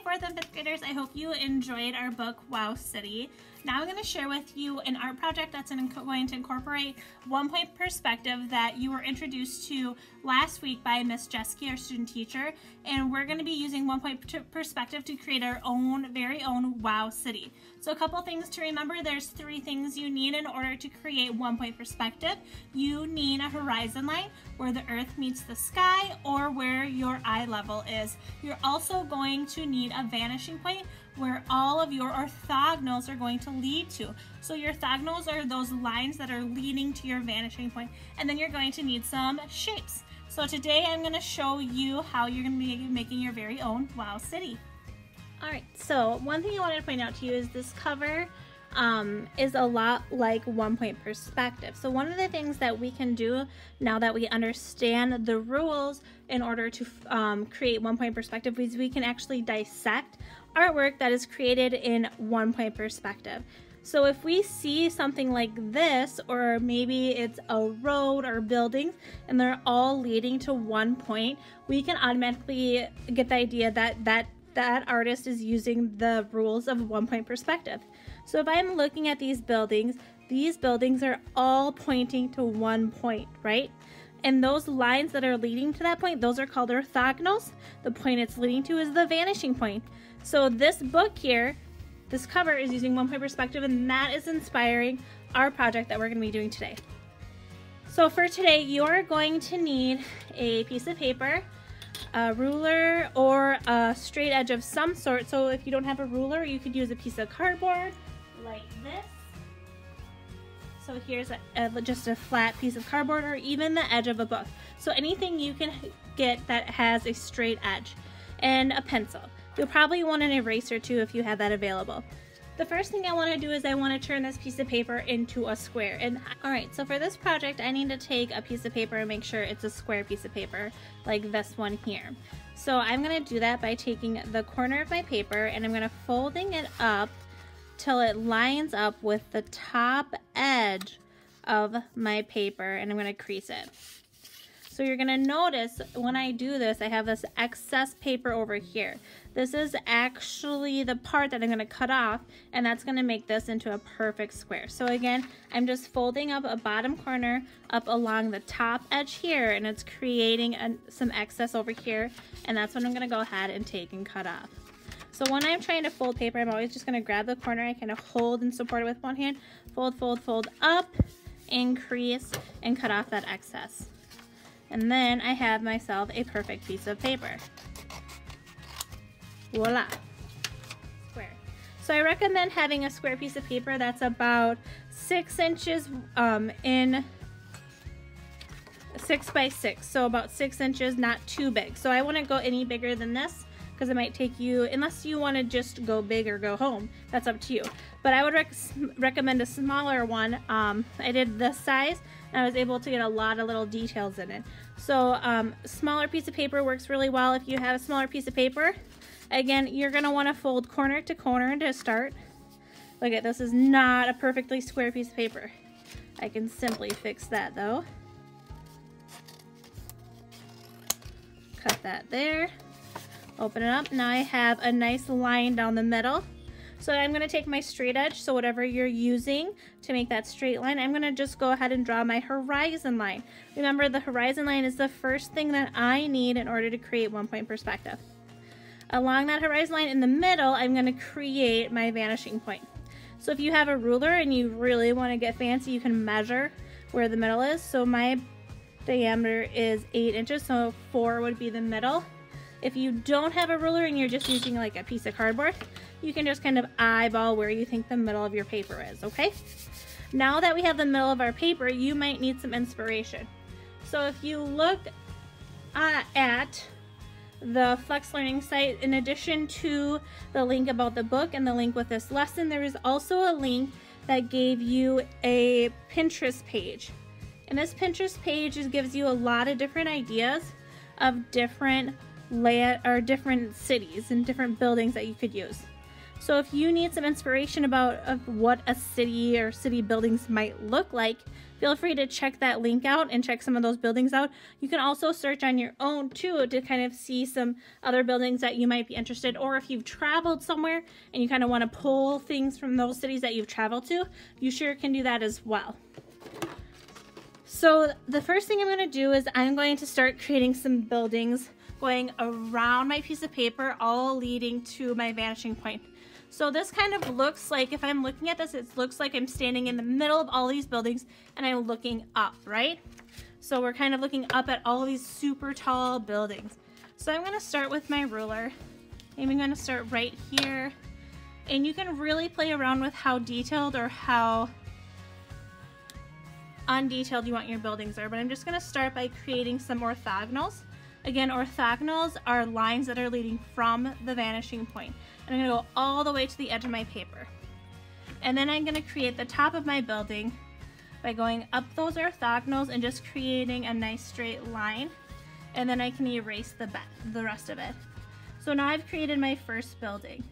4th and 5th graders, I hope you enjoyed our book, Wow City. Now I'm going to share with you an art project that's going to incorporate 1 point perspective that you were introduced to last week by Miss Jesky, our student teacher, and we're going to be using 1 point perspective to create our very own Wow City. So a couple things to remember, there's 3 things you need in order to create 1 point perspective. You need a horizon line where the earth meets the sky or where your eye level is. You're also going to need a vanishing point where all of your orthogonals are going to lead to. So your orthogonals are those lines that are leading to your vanishing point, and then you're going to need some shapes. So today I'm going to show you how you're going to be making your very own Wow City. Alright, so one thing I wanted to point out to you is this cover is a lot like 1 point perspective. So one of the things that we can do now that we understand the rules in order to create 1 point perspective is we can actually dissect artwork that is created in 1 point perspective. So if we see something like this, or maybe it's a road or buildings and they're all leading to 1 point, we can automatically get the idea that that artist is using the rules of 1 point perspective. So if I'm looking at these buildings are all pointing to 1 point, right? And those lines that are leading to that point, those are called orthogonals. The point it's leading to is the vanishing point. So this book here, this cover is using 1 point perspective, and that is inspiring our project that we're going to be doing today. So for today, you're going to need a piece of paper, a ruler, or a straight edge of some sort. So if you don't have a ruler, you could use a piece of cardboard like this. So here's just a flat piece of cardboard, or even the edge of a book. So anything you can get that has a straight edge, and a pencil. You'll probably want an eraser too if you have that available. The first thing I want to do is I want to turn this piece of paper into a square. And alright, so for this project I need to take a piece of paper and make sure it's a square piece of paper like this one here. So I'm going to do that by taking the corner of my paper and I'm going to folding it up till it lines up with the top edge of my paper, and I'm going to crease it. So you're going to notice when I do this, I have this excess paper over here. This is actually the part that I'm going to cut off, and that's going to make this into a perfect square. So again, I'm just folding up a bottom corner up along the top edge here, and it's creating some excess over here, and that's what I'm going to go ahead and take and cut off. So when I'm trying to fold paper, I'm always just going to grab the corner. I kind of hold and support it with one hand, fold, fold, fold up, increase, and cut off that excess. And then I have myself a perfect piece of paper. Voila! Square. So I recommend having a square piece of paper that's about 6 inches in 6 by 6. So about 6 inches, not too big. So I wouldn't go any bigger than this, because it might take you, unless you want to just go big or go home, that's up to you. But I would recommend a smaller one. I did this size, and I was able to get a lot of little details in it. So smaller piece of paper works really well if you have a smaller piece of paper. Again, you're going to want to fold corner to corner to start. Look at this, is not a perfectly square piece of paper. I can simply fix that though. Cut that there. Open it up. Now I have a nice line down the middle. So I'm going to take my straight edge, so whatever you're using to make that straight line, I'm going to just go ahead and draw my horizon line. Remember, the horizon line is the first thing that I need in order to create 1 point perspective. Along that horizon line in the middle, I'm going to create my vanishing point. So if you have a ruler and you really want to get fancy, you can measure where the middle is. So my diameter is 8 inches, so 4 would be the middle. If you don't have a ruler and you're just using like a piece of cardboard, you can just kind of eyeball where you think the middle of your paper is, okay? Now that we have the middle of our paper, you might need some inspiration. So if you look at the Flex Learning site, in addition to the link about the book and the link with this lesson, there is also a link that gave you a Pinterest page. And this Pinterest page gives you a lot of different ideas of different cities and different buildings that you could use. So if you need some inspiration about what a city or city buildings might look like, feel free to check that link out and check some of those buildings out. You can also search on your own too to kind of see some other buildings that you might be interested, or if you've traveled somewhere and you kind of want to pull things from those cities that you've traveled to, you sure can do that as well. So the first thing I'm going to do is I'm going to start creating some buildings going around my piece of paper, all leading to my vanishing point. So this kind of looks like, if I'm looking at this, it looks like I'm standing in the middle of all these buildings and I'm looking up, right? So we're kind of looking up at all of these super tall buildings. So I'm going to start with my ruler. I'm going to start right here. And you can really play around with how detailed or how undetailed you want your buildings are. But I'm just going to start by creating some orthogonals. Again, orthogonals are lines that are leading from the vanishing point. And I'm going to go all the way to the edge of my paper. And then I'm going to create the top of my building by going up those orthogonals and just creating a nice straight line. And then I can erase the rest of it. So now I've created my first building.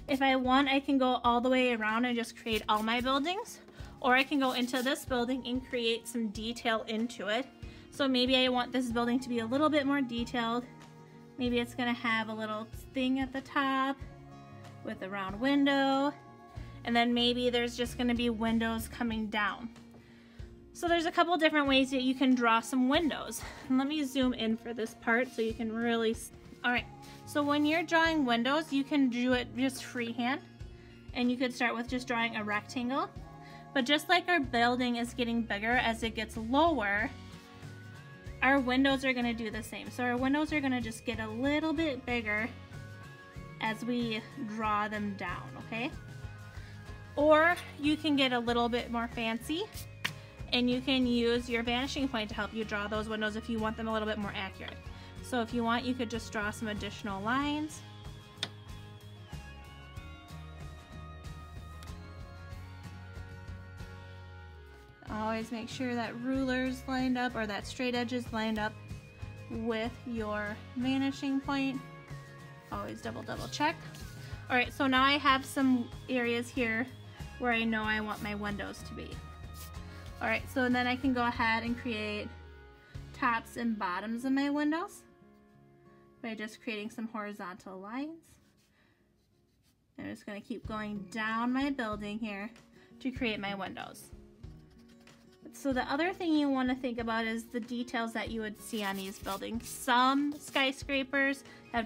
If I want, I can go all the way around and just create all my buildings. Or I can go into this building and create some detail into it. So maybe I want this building to be a little bit more detailed. Maybe it's gonna have a little thing at the top with a round window. And then maybe there's just gonna be windows coming down. So there's a couple different ways that you can draw some windows. And let me zoom in for this part so you can really, all right. So when you're drawing windows, you can do it just freehand. And you could start with just drawing a rectangle. But just like our building is getting bigger as it gets lower, our windows are going to do the same. So our windows are going to just get a little bit bigger as we draw them down, okay? Or you can get a little bit more fancy and you can use your vanishing point to help you draw those windows if you want them a little bit more accurate. So if you want, you could just draw some additional lines. Always make sure that ruler's lined up or that straight edge is lined up with your vanishing point. Always double check. All right, so now I have some areas here where I know I want my windows to be. All right, so then I can go ahead and create tops and bottoms of my windows by just creating some horizontal lines. I'm just going to keep going down my building here to create my windows. So the other thing you want to think about is the details that you would see on these buildings. Some skyscrapers are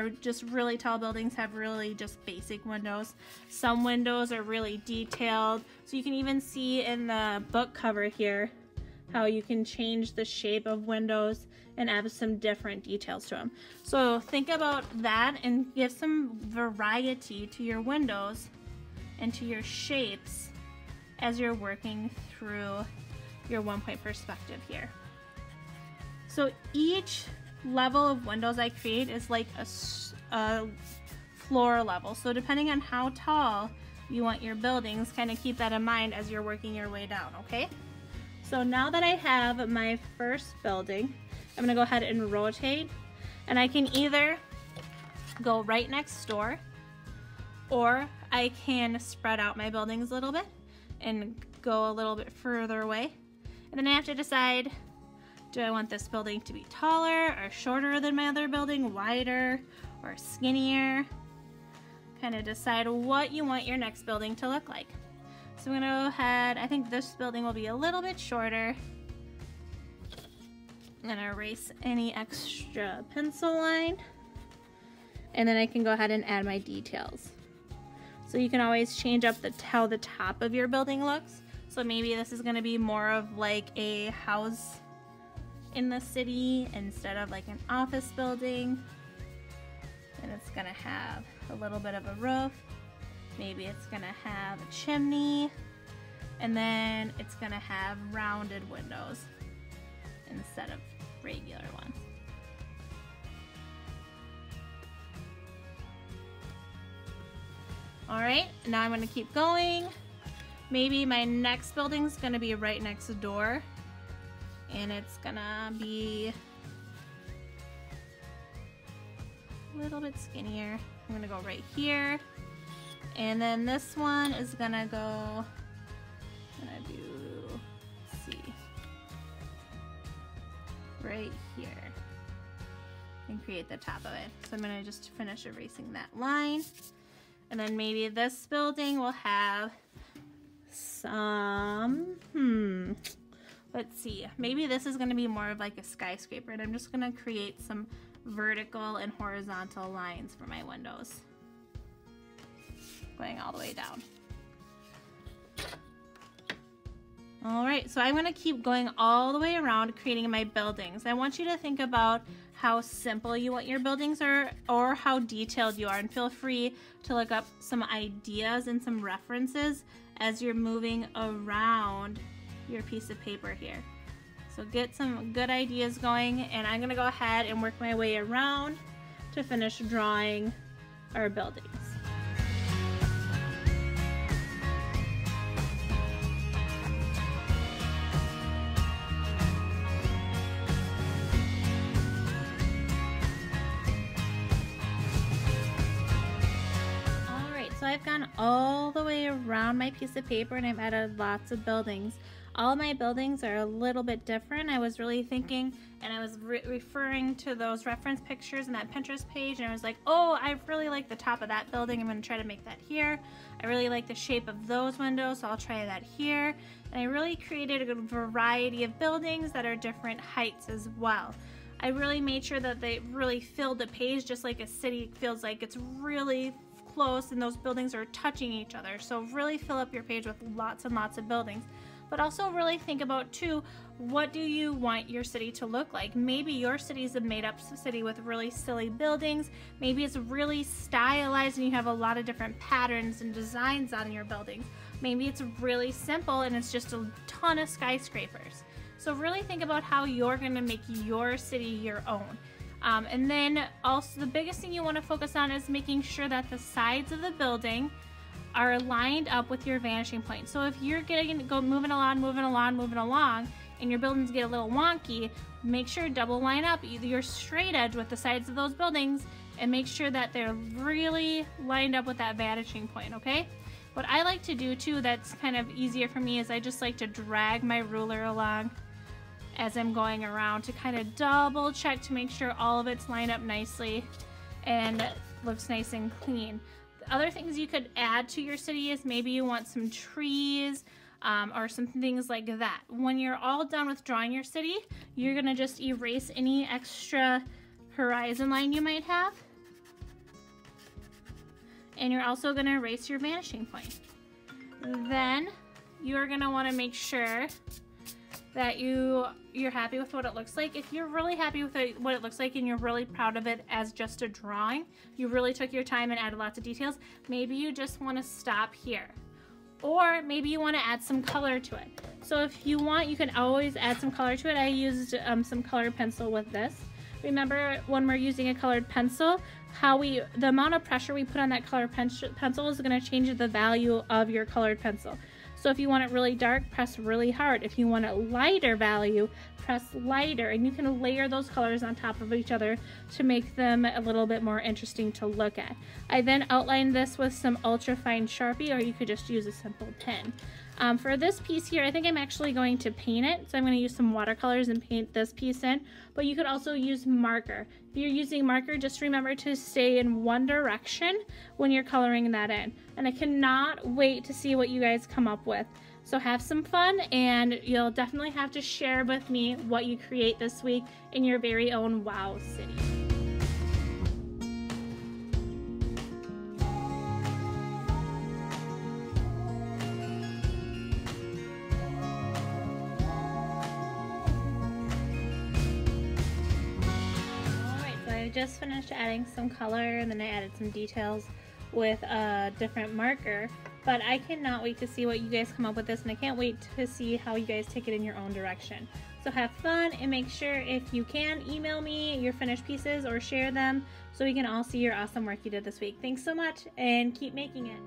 just really tall buildings, have really just basic windows. Some windows are really detailed. So you can even see in the book cover here how you can change the shape of windows and add some different details to them. So think about that and give some variety to your windows and to your shapes as you're working through your 1-point perspective here. So each level of windows I create is like a floor level. So depending on how tall you want your buildings, kind of keep that in mind as you're working your way down, okay? So now that I have my first building, I'm gonna go ahead and rotate, and I can either go right next door, or I can spread out my buildings a little bit and go a little bit further away. And then I have to decide, do I want this building to be taller or shorter than my other building, wider or skinnier? Kind of decide what you want your next building to look like. So I'm gonna go ahead, I think this building will be a little bit shorter. I'm gonna erase any extra pencil line. And then I can go ahead and add my details. So you can always change up how the top of your building looks. So maybe this is gonna be more of like a house in the city instead of like an office building. And it's gonna have a little bit of a roof. Maybe it's gonna have a chimney. And then it's gonna have rounded windows instead of regular ones. All right, now I'm gonna keep going. Maybe my next building's gonna be right next door, and it's gonna be a little bit skinnier. I'm gonna go right here. And then this one is gonna go, right here and create the top of it. So I'm gonna just finish erasing that line. And then maybe this building will have some, let's see, maybe this is gonna be more of like a skyscraper, and I'm just gonna create some vertical and horizontal lines for my windows, going all the way down. All right, so I'm gonna keep going all the way around creating my buildings. I want you to think about how simple you want your buildings are, or how detailed you are, and feel free to look up some ideas and some references as you're moving around your piece of paper here. So get some good ideas going, and I'm gonna go ahead and work my way around to finish drawing our buildings. So I've gone all the way around my piece of paper, and I've added lots of buildings. All my buildings are a little bit different. I was really thinking, and I was referring to those reference pictures in that Pinterest page, and I was like, oh, I really like the top of that building. I'm gonna try to make that here. I really like the shape of those windows, so I'll try that here. And I really created a variety of buildings that are different heights as well. I really made sure that they really filled the page, just like a city feels like it's really close and those buildings are touching each other. So really fill up your page with lots and lots of buildings, but also really think about too, what do you want your city to look like? Maybe your city is a made-up city with really silly buildings. Maybe it's really stylized and you have a lot of different patterns and designs on your buildings. Maybe it's really simple and it's just a ton of skyscrapers. So really think about how you're going to make your city your own. And then also the biggest thing you want to focus on is making sure that the sides of the building are lined up with your vanishing point. So if you're moving along, and your buildings get a little wonky, make sure double line up your straight edge with the sides of those buildings and make sure that they're really lined up with that vanishing point, okay? What I like to do too that's kind of easier for me is I just like to drag my ruler along as I'm going around to kind of double check to make sure all of it's lined up nicely and looks nice and clean. The other things you could add to your city is maybe you want some trees or some things like that. When you're all done with drawing your city, you're gonna just erase any extra horizon line you might have. And you're also gonna erase your vanishing point. Then you're gonna wanna make sure that you're happy with what it looks like. If you're really happy with what it looks like and you're really proud of it as just a drawing, you really took your time and added lots of details, maybe you just want to stop here. Or maybe you want to add some color to it. So if you want, you can always add some color to it. I used some colored pencil with this. Remember, when we're using a colored pencil, the amount of pressure we put on that colored pencil is going to change the value of your colored pencil. So if you want it really dark, press really hard. If you want a lighter value, press lighter, and you can layer those colors on top of each other to make them a little bit more interesting to look at. I then outlined this with some ultra fine Sharpie, or you could just use a simple pen. For this piece here, I think I'm actually going to paint it. So I'm going to use some watercolors and paint this piece in, but you could also use marker. If you're using marker, just remember to stay in one direction when you're coloring that in. And I cannot wait to see what you guys come up with. So have some fun, and you'll definitely have to share with me what you create this week in your very own wow city. I just finished adding some color, and then I added some details with a different marker, but I cannot wait to see what you guys come up with this, and I can't wait to see how you guys take it in your own direction. So have fun, and make sure, if you can, email me your finished pieces or share them so we can all see your awesome work you did this week. Thanks so much, and keep making it.